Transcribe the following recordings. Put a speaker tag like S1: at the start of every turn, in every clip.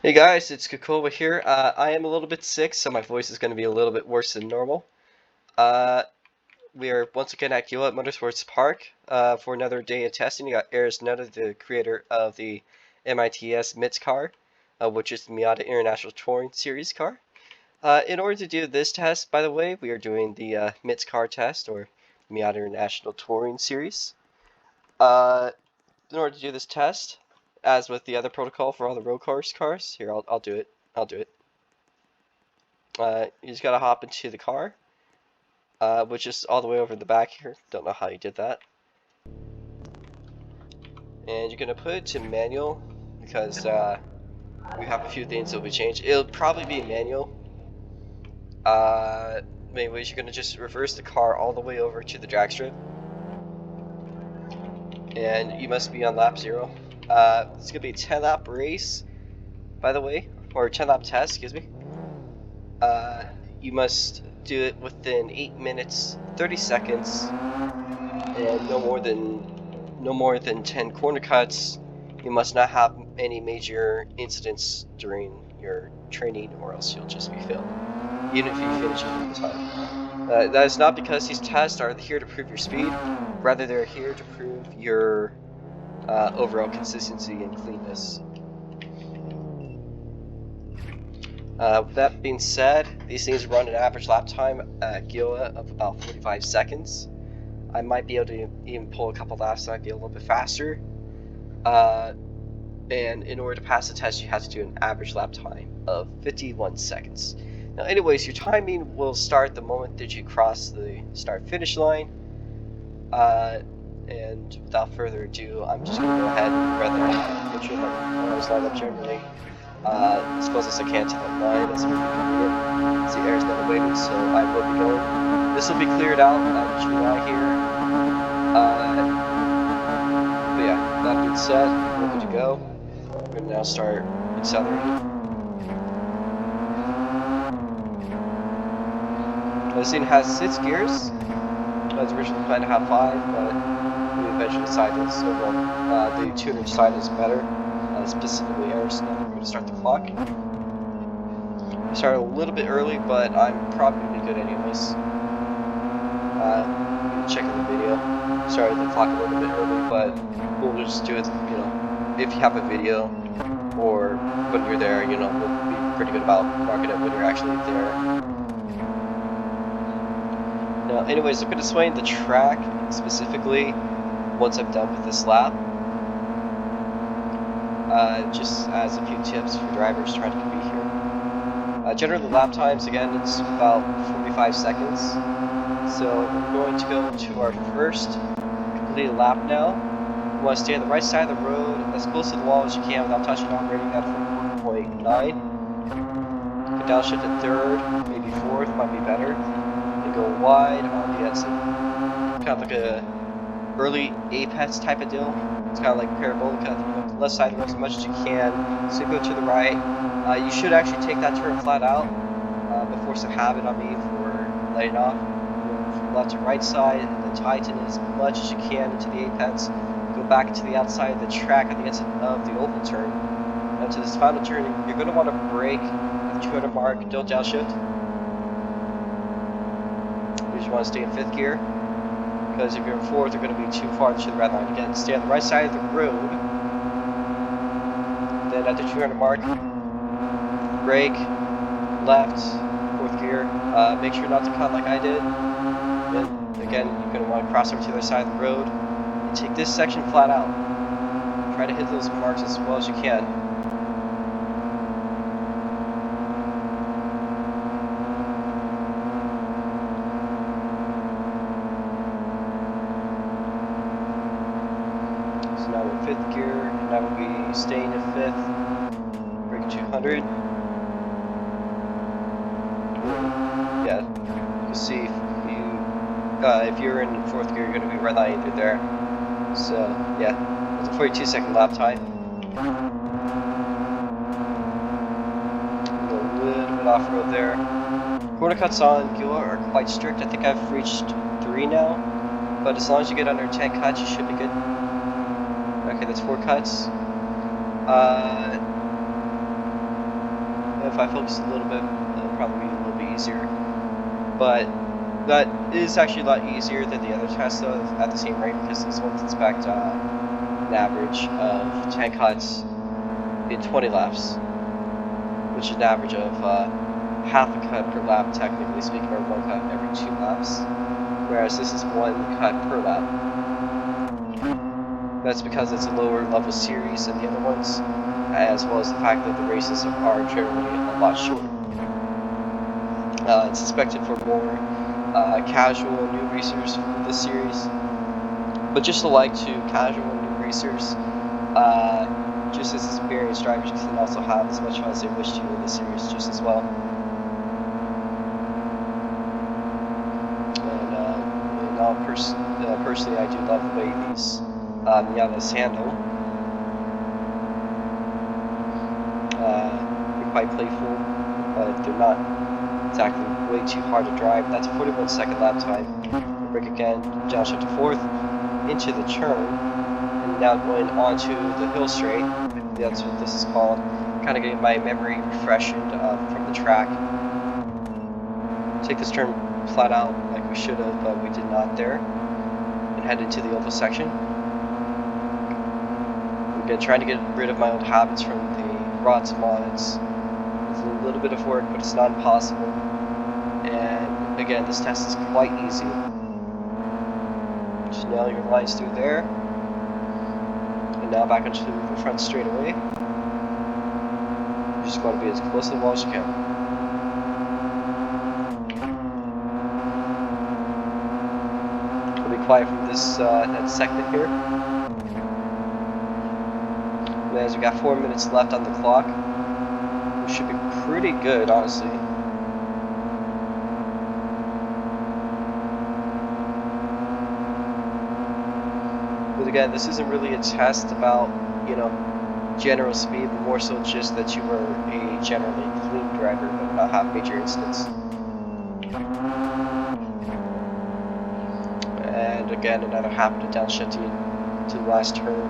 S1: Hey guys, it's Kakova here. I am a little bit sick, so my voice is going to be a little bit worse than normal. Uh, we are once again at Gila Motorsports Park for another day of testing. You got Aris Nutter, the creator of the MITS MITS car, which is the Miata International Touring Series car. In order to do this test, by the way, we are doing the MITS car test, or Miata International Touring Series. Uh, in order to do this test, as with the other protocol for all the road course cars, here, I'll do it. I'll do it. You just gotta hop into the car, which is all the way over the back here. Don't know how you did that. And you're gonna put it to manual because we have a few things that we change. It'll probably be manual. Anyways, you're gonna just reverse the car all the way over to the drag strip, and you must be on lap 0. It's gonna be a 10 lap race, by the way, or 10 lap test, excuse me. You must do it within 8 minutes 30 seconds and no more than 10 corner cuts. You must not have any major incidents during your training, or else you'll just be failed, even if you finish it in time. That is not because these tests are here to prove your speed, rather they're here to prove your overall consistency and cleanness. With that being said, these things run an average lap time at Gila of about 45 seconds. I might be able to even pull a couple laps that might be a little bit faster. And in order to pass the test, you have to do an average lap time of 51 seconds. Now, anyways, your timing will start the moment that you cross the start-finish line. And without further ado, I'm just going to go ahead and make sure my cars line up generally as close as I can to that line as we can. See, air's not waiting, so I will be going. This will be cleared out at July here. But yeah, that being said, we're good to go. We're going to now start accelerating. This thing has 6 gears. I was originally planning to have 5, but we eventually decided the tuner decided is better, specifically Aris. Now we're going to start the clock. I started a little bit early, but I'm probably going to be good anyways. Checking the video. Started the clock a little bit early, but we'll just do it, if you have a video or when you're there, we'll be pretty good about marking it when you're actually there. Now, anyways, I'm going to explain the track specifically once I'm done with this lap. Just as a few tips for drivers trying to compete here. Generally, lap times, again, it's about 45 seconds. So we're going to go to our first completed lap now. You want to stay on the right side of the road, as close to the wall as you can without touching operating at 4.9. Go downshift to 3rd, maybe 4th, might be better. And go wide on the exit. Kind of like a early apex type of deal. It's kind of like parabolic. The left side of the road as much as you can. So you go to the right. You should actually take that turn flat out, but force a habit on me for letting off. From left to right side, and then tighten as much as you can into the apex. Go back into the outside of the track at the exit of the oval turn. Now to this final turn, you're going to want to brake at the 200 mark. Don't downshift. You just want to stay in 5th gear, because if you're in 4th, you're going to be too far to the red line. Again, stay on the right side of the road. Then at the 200 mark, brake, left, 4th gear. Make sure not to cut like I did. And again, you're going to want to cross over to the other side of the road and take this section flat out. Try to hit those marks as well as you can. So now we're in 5th gear, and now we'll be staying in 5th. Brake 200. Yeah, you can see if you're in 4th gear, you're going to be redlining through there. So yeah, it's a 42-second lap time. A little bit off road there. Corner cuts on Gila are quite strict. I think I've reached 3 now, but as long as you get under 10 cuts, you should be good. Okay, that's 4 cuts. if I focus a little bit, it'll probably be a little bit easier. But that is actually a lot easier than the other tests though, at the same rate, because this one's expect an average of 10 cuts in 20 laps, which is an average of half a cut per lap, technically speaking, or 1 cut every 2 laps, whereas this is 1 cut per lap. That's because it's a lower level series than the other ones, as well as the fact that the races are generally a lot shorter. It's expected for more casual new racers for this series, but just alike to casual new racers, just as experienced drivers can also have as much fun as they wish to in this series just as well. And personally, I do love the way these Miatas handle. They're quite playful, but they're not exactly way too hard to drive. That's a 41-second lap time. Break again, down shift to 4th, into the turn, and now going onto the hill straight. That's what this is called. Kind of getting my memory refreshened from the track. Take this turn flat out like we should have, but we did not there. And head into the oval section. Again, trying to get rid of my old habits from the rods mods. It's a little bit of work, but it's not impossible. And again, this test is quite easy. Just nail your lines through there. And now back into the front straightaway. You just want to be as close to the wall as you can. I'll be quiet from this next segment here. And as we got 4 minutes left on the clock, we should be pretty good, honestly. But again, this isn't really a test about, you know, general speed, but more so just that you were a generally clean driver that would not have major incidents. And again, another half to downshift to the last turn.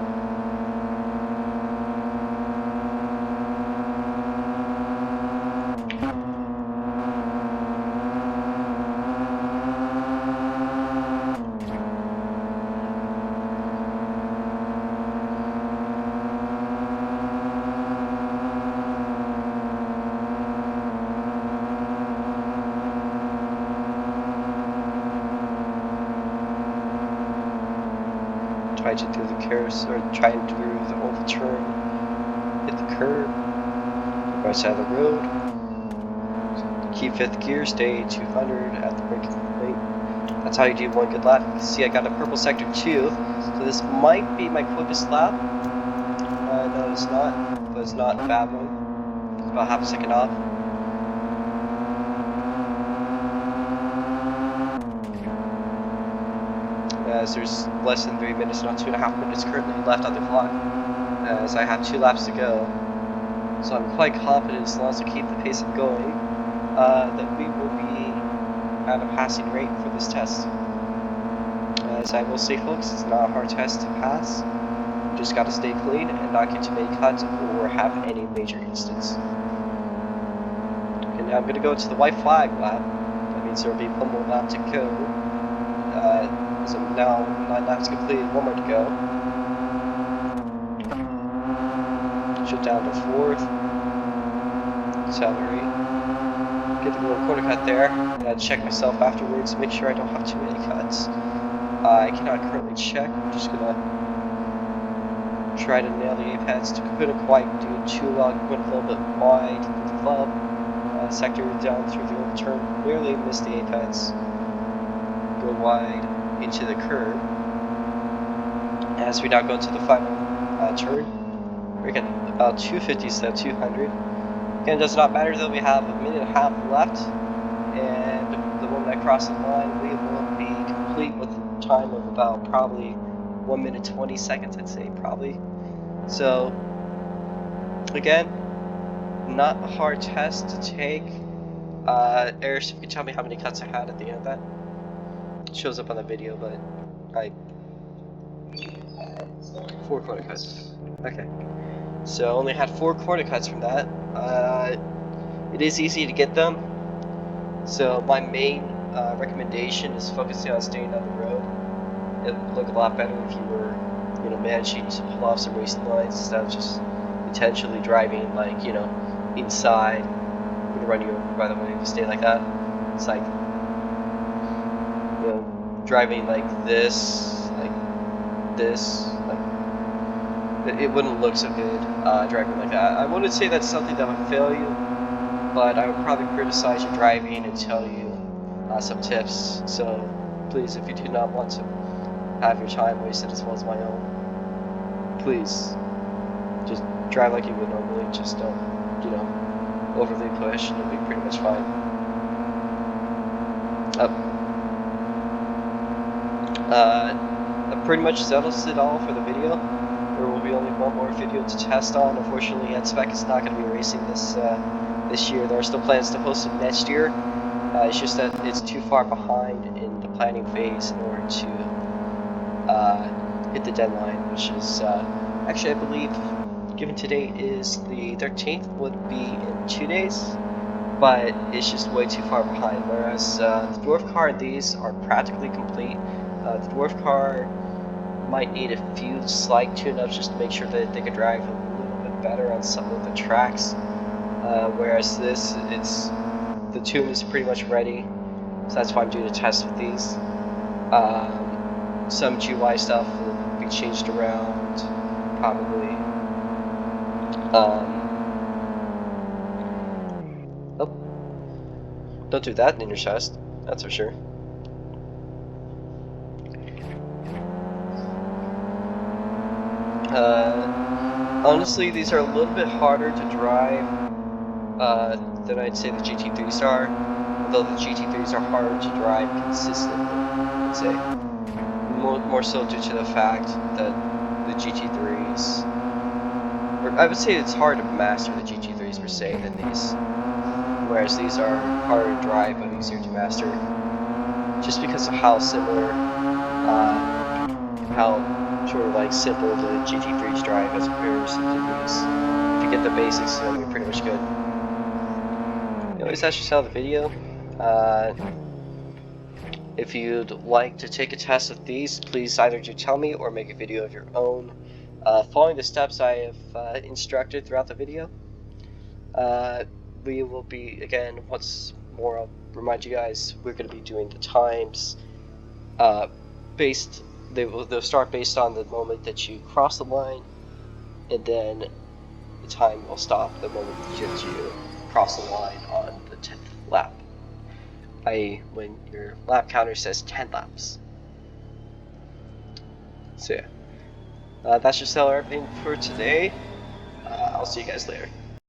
S1: Trying through the carousel, or trying through the oval turn, hit the curb, right side of the road, keep 5th gear, stay 200 at the braking plate. That's how you do 1 good lap. You can see I got a purple sector 2, so this might be my quickest lap. No, it's not, but it's not a bad one. It's about half a second off. As there's less than 3 minutes, not 2.5 minutes currently left on the clock, as I have 2 laps to go. So I'm quite confident, as long as I keep the pace I'm going, that we will be at a passing rate for this test. As I will say, folks, it's not a hard test to pass. You just got to stay clean and not get too many cuts or have any major incidents. Okay, now I'm going to go to the white flag lap. That means there will be 1 more lap to go. So now 9 laps completed, 1 more to go. Shift down to 4th. Accelerate. Get the little corner cut there. And I'll check myself afterwards, make sure I don't have too many cuts. I cannot currently check. I'm just gonna try to nail the apex. Couldn't quite do it too well. Went a little bit wide. Club sector down through the oval turn. Nearly missed the apex. Go wide into the curb. As we now go into the final turn, we get about 250 instead of 200. Again, it does not matter though, we have 1.5 minutes left, and the moment I cross the line, we will be complete with a time of about probably 1 minute 20 seconds, I'd say, probably. So, again, not a hard test to take. Eric, if you can tell me how many cuts I had at the end of that. It shows up on the video, but 4 corner cuts. Okay. So only had 4 corner cuts from that. It is easy to get them, so my main recommendation is focusing on staying on the road. It would look a lot better if you were, managing to pull off some racing lines instead of just intentionally driving, like, inside. I'm gonna run you over, by the way, if you stay like that. It's like, driving like this, like it wouldn't look so good driving like that. I wouldn't say that's something that would fail you, but I would probably criticize your driving and tell you some tips. So please, if you do not want to have your time wasted as well as my own, please just drive like you would normally. Just don't, overly push, and it'll be pretty much fine. That pretty much settles it all for the video. There will be only one more video to test on. Unfortunately, Spec is not going to be racing this year. There are still plans to host it next year. It's just that it's too far behind in the planning phase in order to hit the deadline, which is actually, I believe, given today is the 13th, would be in 2 days, but it's just way too far behind. Whereas the dwarf car and these are practically complete. The dwarf car might need a few slight tune-ups just to make sure that they could drive a little bit better on some of the tracks. Whereas this, the tune is pretty much ready, so that's why I'm doing a test with these. Some GUI stuff will be changed around, probably. Oh, don't do that in your chest, that's for sure. Honestly, these are a little bit harder to drive than I'd say the GT3s are, although the GT3s are harder to drive consistently, I'd say. More so due to the fact that the GT3s, or I would say it's hard to master the GT3s per se than these, whereas these are harder to drive but easier to master, just because of how similar, how sort of like simple the GT3s drive as comparison to these. If you get the basics, it'll be pretty much good. Anyways, that's just how the video. If you'd like to take a test of these, please either do tell me or make a video of your own, following the steps I have instructed throughout the video. We will be, again, once more, I'll remind you guys, we're going to be doing the times they'll start based on the moment that you cross the line, and then the time will stop the moment that you cross the line on the 10th lap, i.e. when your lap counter says 10 laps. So yeah, that's just everything for today. I'll see you guys later.